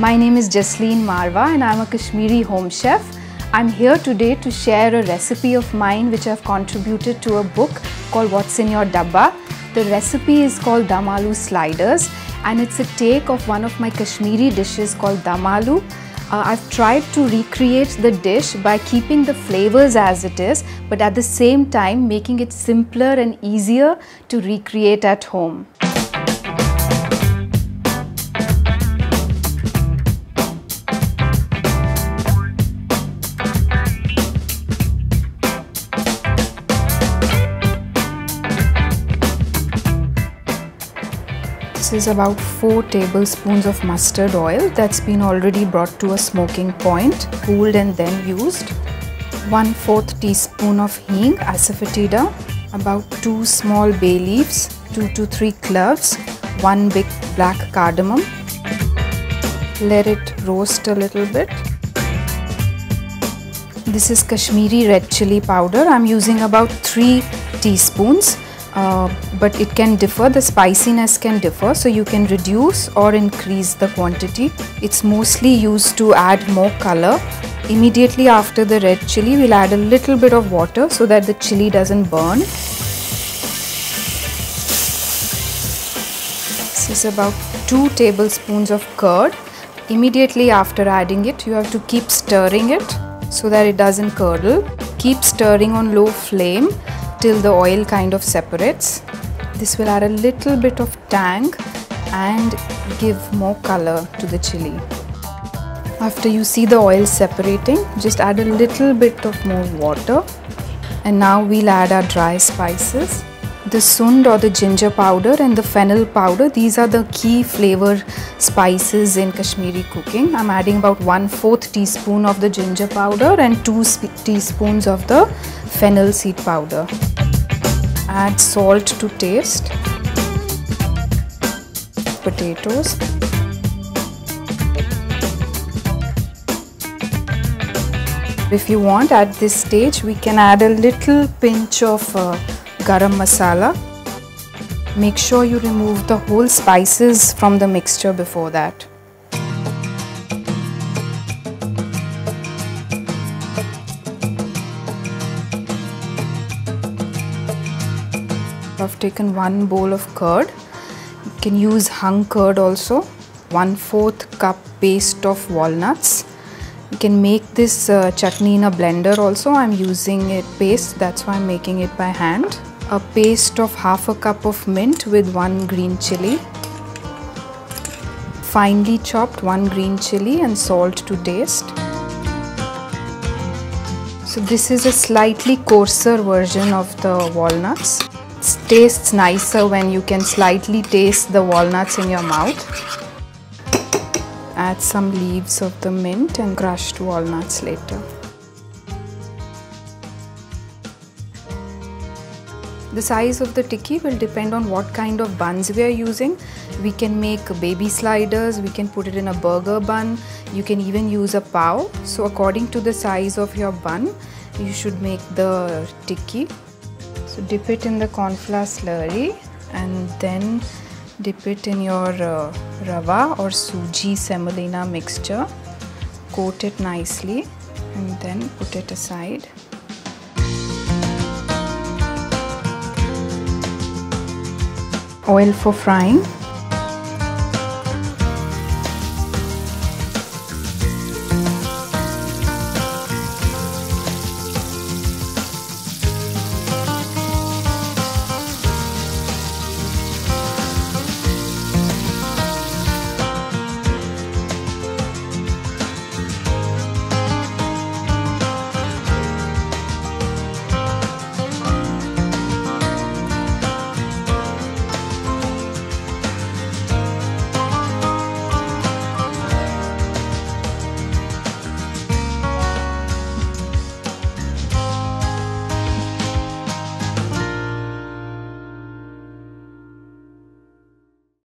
My name is Jasleen Marwa and I'm a Kashmiri home chef. I'm here today to share a recipe of mine which I've contributed to a book called What's in Your Dabba. The recipe is called Dum Aloo Sliders and it's a take of one of my Kashmiri dishes called Dum Aloo. I've tried to recreate the dish by keeping the flavors as it is, but at the same time making it simpler and easier to recreate at home. This is about 4 tablespoons of mustard oil that's been already brought to a smoking point, cooled and then used. 1/4 teaspoon of hing, asafoetida, about 2 small bay leaves, 2 to 3 cloves, 1 big black cardamom. Let it roast a little bit. This is Kashmiri red chili powder. I'm using about 3 teaspoons. But it can differ, the spiciness can differ, so you can reduce or increase the quantity. It's mostly used to add more color. Immediately after the red chili, we'll add a little bit of water so that the chili doesn't burn. This is about 2 tablespoons of curd. Immediately after adding it, you have to keep stirring it so that it doesn't curdle. Keep stirring on low flame till the oil kind of separates. This will add a little bit of tang and give more color to the chili. After you see the oil separating, just add a little bit of more water. And now we'll add our dry spices. The sund or the ginger powder and the fennel powder, these are the key flavor spices in Kashmiri cooking. I'm adding about 1/4 teaspoon of the ginger powder and 2 teaspoons of the fennel seed powder. Add salt to taste. Potatoes. If you want, at this stage we can add a little pinch of garam masala. Make sure you remove the whole spices from the mixture before that. I've taken 1 bowl of curd. You can use hung curd also. 1/4 cup paste of walnuts. You can make this chutney in a blender also. I'm using it paste, that's why I'm making it by hand. A paste of 1/2 cup of mint with 1 green chili. Finely chopped 1 green chili and salt to taste. So this is a slightly coarser version of the walnuts. It tastes nicer when you can slightly taste the walnuts in your mouth. Add some leaves of the mint and crushed walnuts later. The size of the tikki will depend on what kind of buns we are using. We can make baby sliders, we can put it in a burger bun, you can even use a pav. So according to the size of your bun, you should make the tikki. So dip it in the corn flour slurry and then dip it in your rava or suji semolina mixture. Coat it nicely and then put it aside. Oil for frying.